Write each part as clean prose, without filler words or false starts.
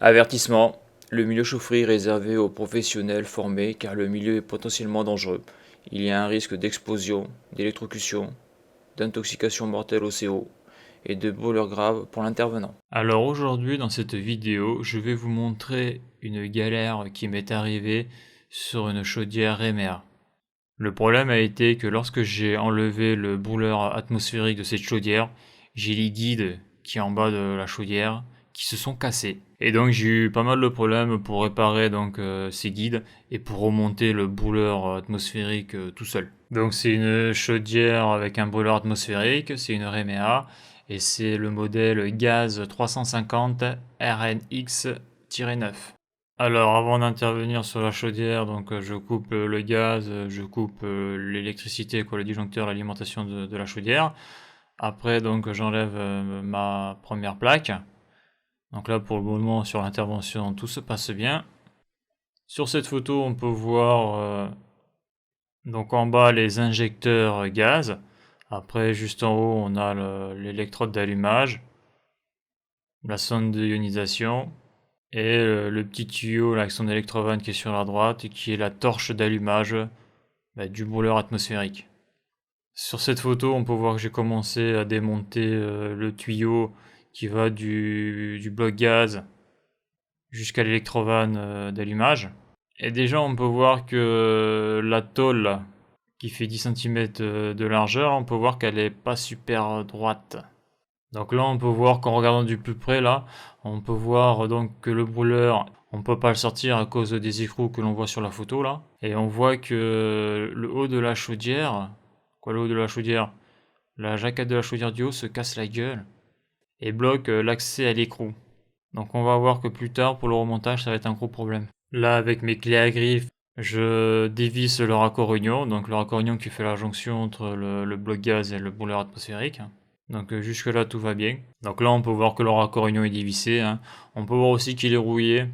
Avertissement, le milieu chaufferie est réservé aux professionnels formés car le milieu est potentiellement dangereux. Il y a un risque d'explosion, d'électrocution, d'intoxication mortelle au CO et de brûlures graves pour l'intervenant. Alors aujourd'hui dans cette vidéo, je vais vous montrer une galère qui m'est arrivée sur une chaudière Remer. Le problème a été que lorsque j'ai enlevé le brûleur atmosphérique de cette chaudière, j'ai les guides qui est en bas de la chaudière qui se sont cassés. Et donc j'ai eu pas mal de problèmes pour réparer ces guides et pour remonter le brûleur atmosphérique tout seul. Donc c'est une chaudière avec un brûleur atmosphérique, c'est une Remea et c'est le modèle Gaz 350 RNX-9. Alors avant d'intervenir sur la chaudière, je coupe le gaz, je coupe l'électricité, le disjoncteur, l'alimentation de la chaudière. Après j'enlève ma première plaque. Donc là pour le moment sur l'intervention tout se passe bien. Sur cette photo on peut voir en bas les injecteurs gaz. Après juste en haut on a l'électrode d'allumage, la sonde d'ionisation. Et le petit tuyau là, avec son électrovanne qui est sur la droite et qui est la torche d'allumage du brûleur atmosphérique. Sur cette photo, on peut voir que j'ai commencé à démonter le tuyau qui va du bloc gaz jusqu'à l'électrovanne d'allumage. Et déjà, on peut voir que la tôle là, qui fait 10 cm de largeur, on peut voir qu'elle est pas super droite. Donc là, on peut voir qu'en regardant du plus près, là, on peut voir que le brûleur, on peut pas le sortir à cause des écrous que l'on voit sur la photo là. Et on voit que le haut de la chaudière, la jaquette de la chaudière du haut se casse la gueule et bloque l'accès à l'écrou. Donc on va voir que plus tard, pour le remontage, ça va être un gros problème. Là, avec mes clés à griffes, je dévisse le raccord union, donc le raccord union qui fait la jonction entre le bloc gaz et le brûleur atmosphérique. Donc jusque là tout va bien. Donc là on peut voir que le raccord union est dévissé. On peut voir aussi qu'il est rouillé.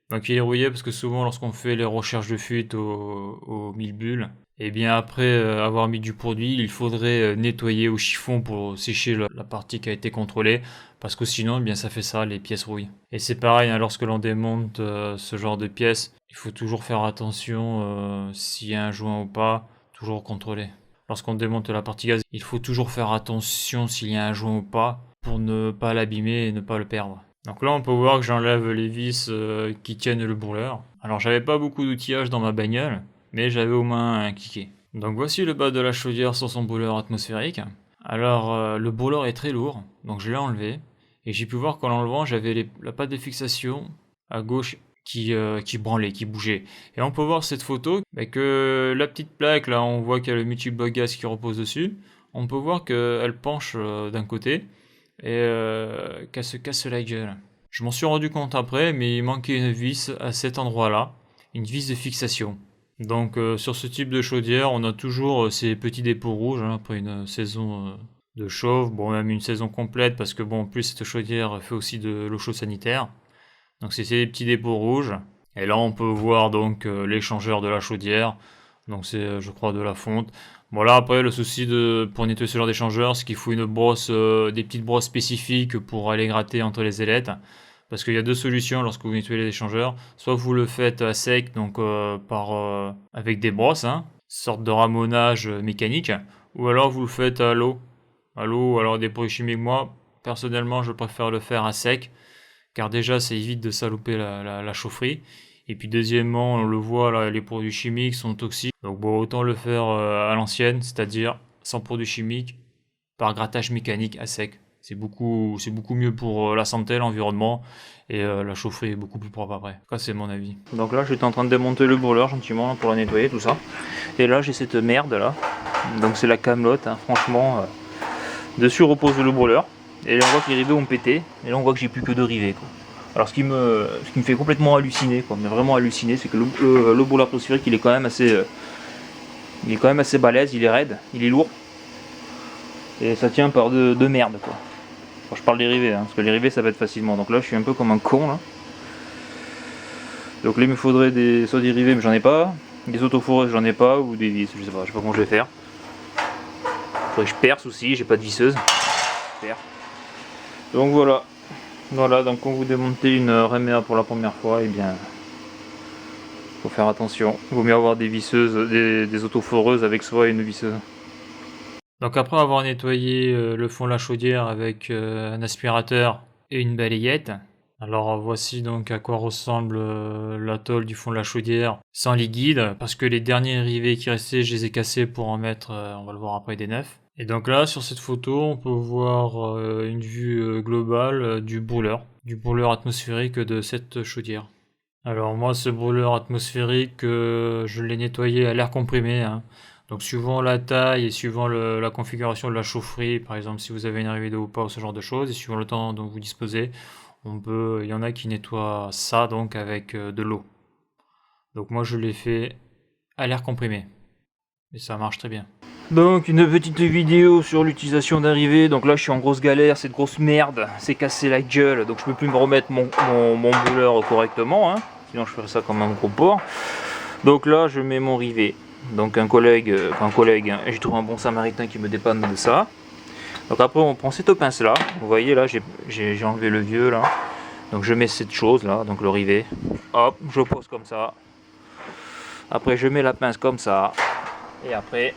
Donc il est rouillé parce que souvent lorsqu'on fait les recherches de fuite au 1000 bulles, et bien après avoir mis du produit, il faudrait nettoyer au chiffon pour sécher la partie qui a été contrôlée. Parce que sinon, bien ça fait ça, les pièces rouillent. Et c'est pareil, lorsque l'on démonte ce genre de pièces, il faut toujours faire attention s'il y a un joint ou pas, toujours contrôler. Lorsqu'on démonte la partie gaz, il faut toujours faire attention s'il y a un joint ou pas pour ne pas l'abîmer et ne pas le perdre. Donc là on peut voir que j'enlève les vis qui tiennent le brûleur. Alors j'avais pas beaucoup d'outillage dans ma bagnole, mais j'avais au moins un cliquet. Donc voici le bas de la chaudière sur son brûleur atmosphérique. Alors le brûleur est très lourd, donc je l'ai enlevé. Et j'ai pu voir qu'en l'enlevant j'avais la patte de fixation à gauche qui branlait, qui bougeait. Et on peut voir cette photo, que la petite plaque, là on voit qu'il y a le multi-bloc gaz qui repose dessus. On peut voir qu'elle penche d'un côté et qu'elle se casse la gueule. Je m'en suis rendu compte après, mais il manquait une vis à cet endroit-là, une vis de fixation. Donc sur ce type de chaudière, on a toujours ces petits dépôts rouges après une saison de chauffe, bon même une saison complète parce que bon en plus cette chaudière fait aussi de l'eau chaude sanitaire. Donc c'est des petits dépôts rouges. Et là on peut voir l'échangeur de la chaudière. Donc c'est je crois de la fonte. Bon là après le souci pour nettoyer ce genre d'échangeur, c'est qu'il faut une brosse, des petites brosses spécifiques pour aller gratter entre les ailettes. Parce qu'il y a deux solutions lorsque vous nettoyez les échangeurs. Soit vous le faites à sec, avec des brosses, sorte de ramonage mécanique. Ou alors vous le faites à l'eau. À l'eau, alors des produits chimiques, moi personnellement je préfère le faire à sec. Car déjà ça évite de saloper la chaufferie. Et puis deuxièmement, on le voit là, les produits chimiques sont toxiques. Donc bon, autant le faire à l'ancienne, c'est-à-dire sans produits chimiques, par grattage mécanique à sec. C'est beaucoup mieux pour la santé, l'environnement, et la chaufferie est beaucoup plus propre après. Ça c'est mon avis. Donc là j'étais en train de démonter le brûleur gentiment pour la nettoyer, tout ça. Et là j'ai cette merde là. Donc c'est la camelote, franchement. Dessus repose le brûleur. Et là on voit que les rivets ont pété. Et là on voit que j'ai plus que 2 rivets, quoi. Alors ce qui me fait complètement halluciner, quoi, mais vraiment halluciner, c'est que le brûleur atmosphérique il est quand même assez balèze, il est raide, il est lourd. Et ça tient par de merde, quoi. Enfin, je parle des rivets, parce que les rivets ça va être facilement. Donc là je suis un peu comme un con là. Donc là il me faudrait soit des rivets mais j'en ai pas, des autofourreuses j'en ai pas, ou des vis, je sais pas comment je vais faire. Faudrait que je perce aussi, j'ai pas de visseuse. Donc voilà. Voilà, donc quand vous démontez une Remea pour la première fois, eh bien, faut faire attention. Il vaut mieux avoir des visseuses, des autoforeuses avec soi et une visseuse. Donc après avoir nettoyé le fond de la chaudière avec un aspirateur et une balayette, alors voici donc à quoi ressemble la tôle du fond de la chaudière sans liquide, parce que les derniers rivets qui restaient, je les ai cassés pour en mettre, on va le voir après, des neufs. Et donc là, sur cette photo, on peut voir une vue globale du brûleur atmosphérique de cette chaudière. Alors moi, ce brûleur atmosphérique, je l'ai nettoyé à l'air comprimé, hein. Donc suivant la taille et suivant la configuration de la chaufferie, par exemple si vous avez une arrivée d'eau ou pas, ou ce genre de choses, et suivant le temps dont vous disposez, il y en a qui nettoient ça donc avec de l'eau. Donc moi je l'ai fait à l'air comprimé, et ça marche très bien. Donc une petite vidéo sur l'utilisation d'arrivée. Donc là je suis en grosse galère, c'est de grosse merde, c'est cassé la gueule, donc je peux plus me remettre mon brûleur correctement, hein. Sinon je ferais ça comme un gros porc. Donc là je mets mon rivet. Donc un collègue, hein, j'ai trouvé un bon samaritain qui me dépanne de ça. Donc après on prend cette pince là, vous voyez là j'ai enlevé le vieux là. Donc je mets cette chose là, donc le rivet, hop, je pose comme ça. Après je mets la pince comme ça, et après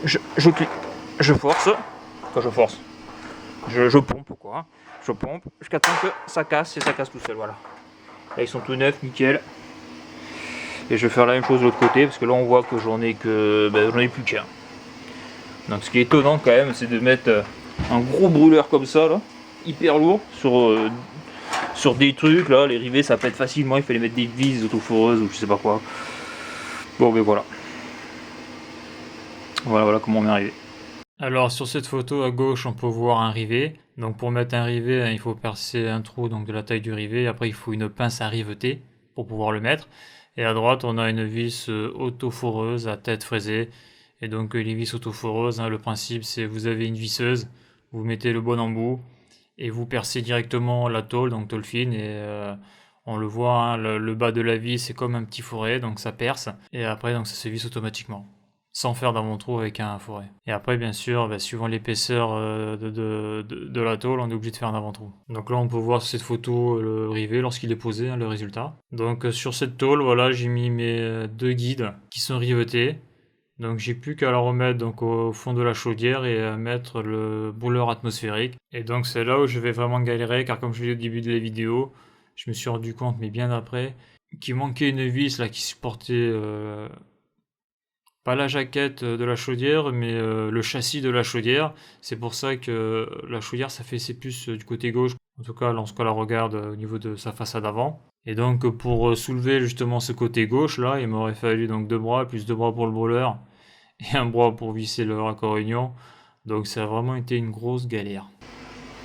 je force, quand je force, je pompe quoi, je pompe jusqu'à temps que ça casse, et ça casse tout seul, voilà. Là ils sont tout neufs, nickel. Et je vais faire la même chose de l'autre côté, parce que là on voit que j'en ai plus qu'un. Donc ce qui est étonnant quand même, c'est de mettre un gros brûleur comme ça, là, hyper lourd, sur des trucs, là, les rivets ça pète facilement, il fallait mettre des vis autoforeuses ou je sais pas quoi. Bon ben voilà. Voilà comment on est arrivé. Alors sur cette photo à gauche, on peut voir un rivet. Donc pour mettre un rivet, il faut percer un trou donc de la taille du rivet. Après il faut une pince à riveter pour pouvoir le mettre. Et à droite, on a une vis autoforeuse à tête fraisée. Et donc les vis autoforeuses, hein, le principe c'est vous avez une visseuse, vous mettez le bon embout et vous percez directement la tôle, donc tôle fine. Et on le voit, hein, le bas de la vis c'est comme un petit fourré, donc ça perce. Et après donc ça se visse automatiquement, sans faire d'avant-trou avec un fourré. Et après, bien sûr, suivant l'épaisseur de la tôle, on est obligé de faire un avant-trou. Donc là, on peut voir sur cette photo le rivet lorsqu'il est posé, hein, le résultat. Donc sur cette tôle, voilà, j'ai mis mes deux guides qui sont rivetés. Donc j'ai plus qu'à la remettre donc, au fond de la chaudière et à mettre le brûleur atmosphérique. Et donc c'est là où je vais vraiment galérer, car comme je l'ai dit au début de la vidéo, je me suis rendu compte, mais bien après, qu'il manquait une vis là qui supportait... pas la jaquette de la chaudière, mais le châssis de la chaudière. C'est pour ça que la chaudière, ça fait c'est plus du côté gauche. En tout cas, lorsqu'on la regarde au niveau de sa façade avant. Et donc, pour soulever justement ce côté gauche, là, il m'aurait fallu donc deux bras, plus deux bras pour le brûleur, et un bras pour visser le raccord union. Donc, ça a vraiment été une grosse galère.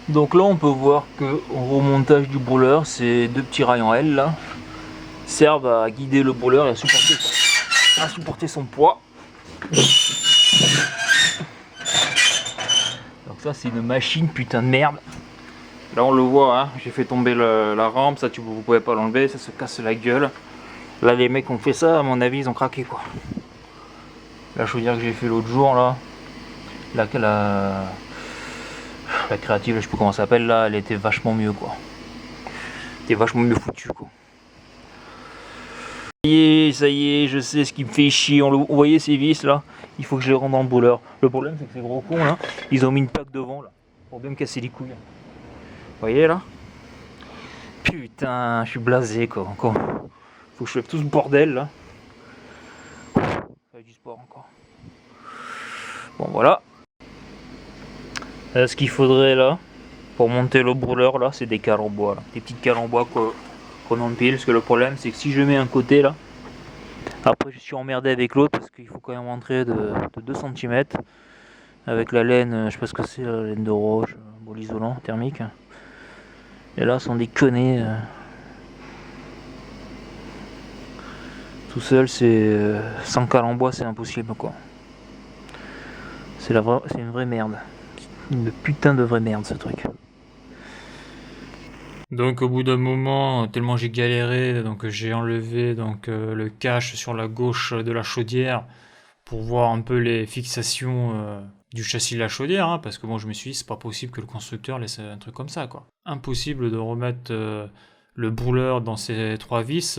Donc là on peut voir que au remontage du brûleur, ces deux petits rayons L là servent à guider le brûleur et à supporter son poids. Donc ça c'est une machine putain de merde. Là on le voit, hein, j'ai fait tomber la rampe, ça vous pouvez pas l'enlever, ça se casse la gueule. Là les mecs ont fait ça, à mon avis ils ont craqué quoi. La chaudière que j'ai fait l'autre jour là, la créative, je sais plus comment ça s'appelle là, elle était vachement mieux quoi. Elle était vachement mieux foutue quoi. Ça y est, je sais ce qui me fait chier. Vous voyez ces vis là, il faut que je les rende dans le brûleur. Le problème c'est que ces gros cons là, ils ont mis une plaque devant là, pour bien me casser les couilles. Vous voyez là? Putain, je suis blasé quoi encore. Faut que je fasse tout ce bordel là. Ça fait du sport encore. Bon voilà. Ce qu'il faudrait là, pour monter le brûleur là, c'est des cales en bois là. Des petites cales en bois qu'on empile, parce que le problème c'est que si je mets un côté là, après je suis emmerdé avec l'autre parce qu'il faut quand même rentrer de 2 cm avec la laine, je sais pas ce que c'est, la laine de roche, bon l'isolant thermique. Et là sont des conneries. Tout seul c'est sans cale en bois c'est impossible quoi. C'est une vraie merde. Une putain de vraie merde ce truc. Donc au bout d'un moment, tellement j'ai galéré, donc j'ai enlevé donc le cache sur la gauche de la chaudière pour voir un peu les fixations du châssis de la chaudière, hein, parce que bon, je me suis dit, c'est pas possible que le constructeur laisse un truc comme ça, quoi. Impossible de remettre le brûleur dans ces 3 vis,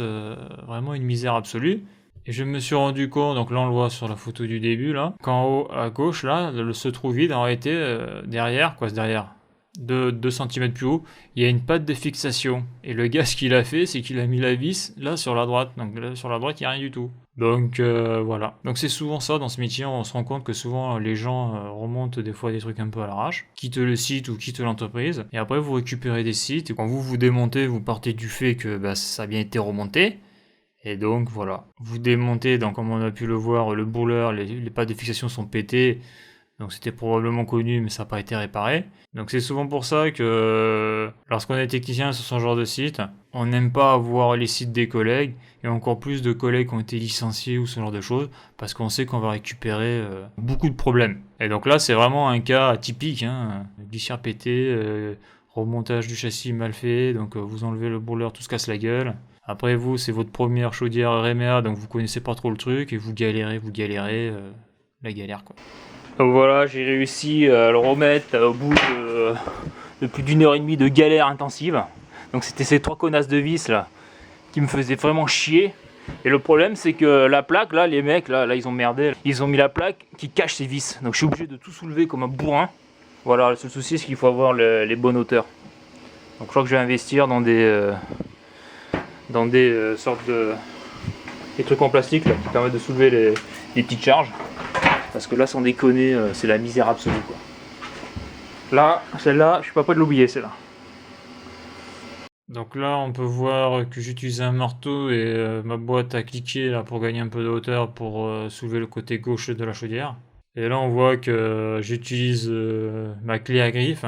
vraiment une misère absolue. Et je me suis rendu compte, donc là on le voit sur la photo du début, là, qu'en haut à gauche, là, ce trou vide, en réalité, derrière, quoi, c'est derrière, 2 cm plus haut, il y a une patte de fixation. Et le gars, ce qu'il a fait, c'est qu'il a mis la vis là sur la droite. Donc là, sur la droite, il n'y a rien du tout. Donc voilà. Donc c'est souvent ça dans ce métier, on se rend compte que souvent les gens remontent des fois des trucs un peu à l'arrache, quittent le site ou quittent l'entreprise, et après vous récupérez des sites, et quand vous vous démontez, vous partez du fait que ça a bien été remonté, et donc voilà. Vous démontez, donc comme on a pu le voir, le brûleur, les pattes de fixation sont pétées, donc c'était probablement connu, mais ça n'a pas été réparé. Donc c'est souvent pour ça que lorsqu'on est technicien sur ce genre de site, on n'aime pas avoir les sites des collègues, et encore plus de collègues qui ont été licenciés ou ce genre de choses, parce qu'on sait qu'on va récupérer beaucoup de problèmes. Et donc là c'est vraiment un cas atypique, hein, glissière pétée, remontage du châssis mal fait, donc vous enlevez le brûleur, tout se casse la gueule. Après vous, c'est votre première chaudière RMA, donc vous connaissez pas trop le truc, et vous galérez, la galère quoi. Donc voilà, j'ai réussi à le remettre au bout de plus d'1 h 30 de galère intensive. Donc c'était ces 3 connasses de vis là qui me faisaient vraiment chier. Et le problème c'est que la plaque là, les mecs là ils ont merdé. Ils ont mis la plaque qui cache ces vis. Donc je suis obligé de tout soulever comme un bourrin. Voilà, le seul souci c'est qu'il faut avoir les bonnes hauteurs. Donc je crois que je vais investir dans des sortes de des trucs en plastique là, qui permettent de soulever les petites charges. Parce que là, sans déconner, c'est la misère absolue quoi. Là, celle-là, je suis pas prêt de l'oublier celle-là. Donc là, on peut voir que j'utilise un marteau et ma boîte à cliquer là, pour gagner un peu de hauteur pour soulever le côté gauche de la chaudière. Et là, on voit que j'utilise ma clé à griffe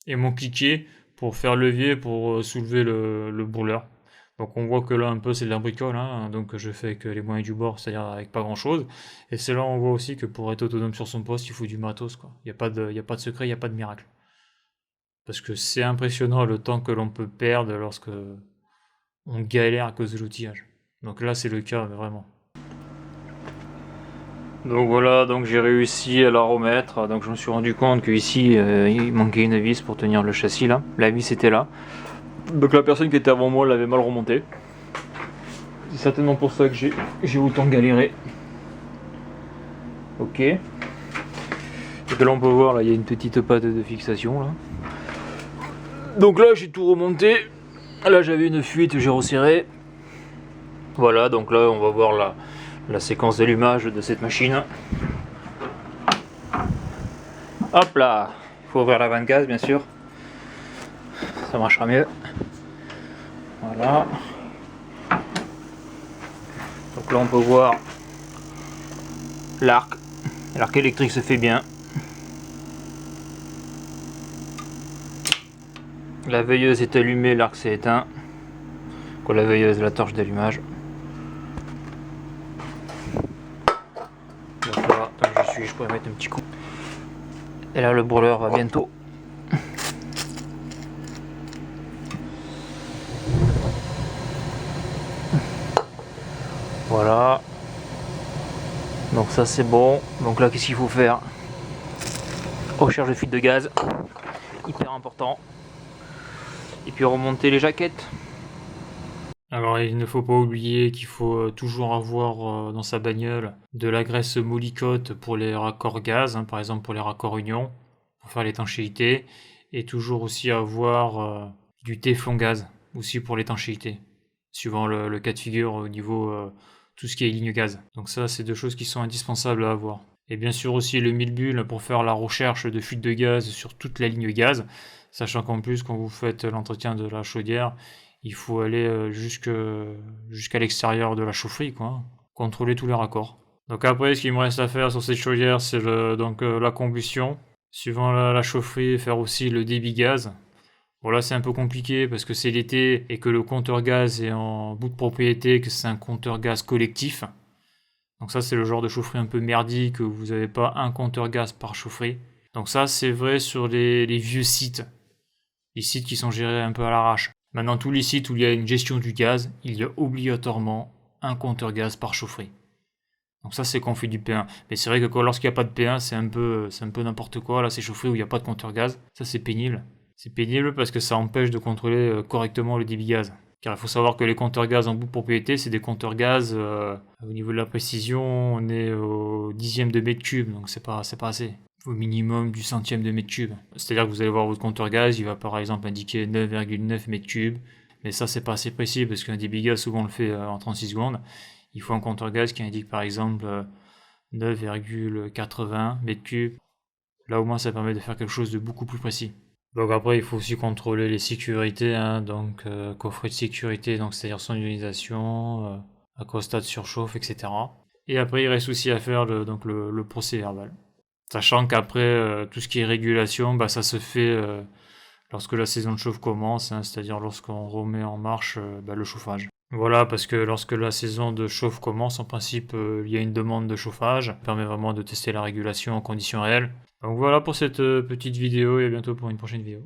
et mon cliquet pour faire levier pour soulever le brûleur. Donc on voit que là un peu c'est de la bricole, hein, donc je fais avec les moyens du bord, c'est-à-dire avec pas grand-chose. Et c'est là on voit aussi que pour être autonome sur son poste, il faut du matos, quoi. Il n'y a pas de secret, il n'y a pas de miracle. Parce que c'est impressionnant le temps que l'on peut perdre lorsque on galère à cause de l'outillage. Donc là c'est le cas, mais vraiment. Donc voilà, donc j'ai réussi à la remettre. Donc je me suis rendu compte qu'ici il manquait une vis pour tenir le châssis là. La vis était là. Donc la personne qui était avant moi l'avait mal remonté. C'est certainement pour ça que j'ai autant galéré. Ok. Et là on peut voir, là il y a une petite patte de fixation là. Donc là j'ai tout remonté. Là j'avais une fuite, j'ai resserré. Voilà, donc là on va voir la séquence d'allumage de cette machine. Hop là, il faut ouvrir la vanne gaz bien sûr. Ça marchera mieux. Voilà. Donc là on peut voir l'arc. L'arc électrique se fait bien. La veilleuse est allumée, l'arc s'est éteint. Quoi, la veilleuse, la torche d'allumage. Donc là, tant que je pourrais mettre un petit coup. Et là le brûleur va bientôt. Voilà. Donc ça c'est bon. Donc là qu'est-ce qu'il faut faire? Recherche de fuite de gaz. Hyper important. Et puis remonter les jaquettes. Alors il ne faut pas oublier qu'il faut toujours avoir dans sa bagnole de la graisse molicote pour les raccords gaz, hein, par exemple pour les raccords union, pour faire l'étanchéité, et toujours aussi avoir du téflon gaz, aussi pour l'étanchéité, suivant le cas de figure au niveau tout ce qui est ligne gaz. Donc ça c'est 2 choses qui sont indispensables à avoir. Et bien sûr aussi le mille bulles pour faire la recherche de fuite de gaz sur toute la ligne gaz, sachant qu'en plus quand vous faites l'entretien de la chaudière, il faut aller jusqu'à l'extérieur de la chaufferie, quoi. Contrôler tous les raccords. Donc après, ce qu'il me reste à faire sur cette chaudière, c'est la combustion. Suivant la chaufferie, faire aussi le débit gaz. Bon là, c'est un peu compliqué parce que c'est l'été et que le compteur gaz est en bout de propriété, que c'est un compteur gaz collectif. Donc ça, c'est le genre de chaufferie un peu merdique où vous n'avez pas un compteur gaz par chaufferie. Donc ça, c'est vrai sur les vieux sites. Les sites qui sont gérés un peu à l'arrache. Maintenant, tous les sites où il y a une gestion du gaz, il y a obligatoirement un compteur gaz par chaufferie. Donc ça c'est quand on fait du P1. Mais c'est vrai que lorsqu'il n'y a pas de P1, c'est un peu n'importe quoi. Là c'est chaufferie où il n'y a pas de compteur gaz. Ça c'est pénible. C'est pénible parce que ça empêche de contrôler correctement le débit gaz. Car il faut savoir que les compteurs gaz en bout de propriété, c'est des compteurs gaz, au niveau de la précision, on est au dixième de mètre cube, donc c'est pas assez. Au minimum du centième de mètre cube. C'est-à-dire que vous allez voir votre compteur gaz, il va par exemple indiquer 9,9 mètres cubes, mais ça c'est pas assez précis parce qu'un débit gaz souvent on le fait en 36 secondes. Il faut un compteur gaz qui indique par exemple 9,80 mètres cubes. Là au moins ça permet de faire quelque chose de beaucoup plus précis. Donc après il faut aussi contrôler les sécurités, hein, donc coffret de sécurité, donc c'est-à-dire son ionisation, accostat de surchauffe, etc. Et après il reste aussi à faire le procès verbal. Sachant qu'après tout ce qui est régulation, ça se fait lorsque la saison de chauffe commence, hein, c'est-à-dire lorsqu'on remet en marche le chauffage. Voilà, parce que lorsque la saison de chauffe commence, en principe, il y a une demande de chauffage. Ça permet vraiment de tester la régulation en conditions réelles. Donc voilà pour cette petite vidéo et à bientôt pour une prochaine vidéo.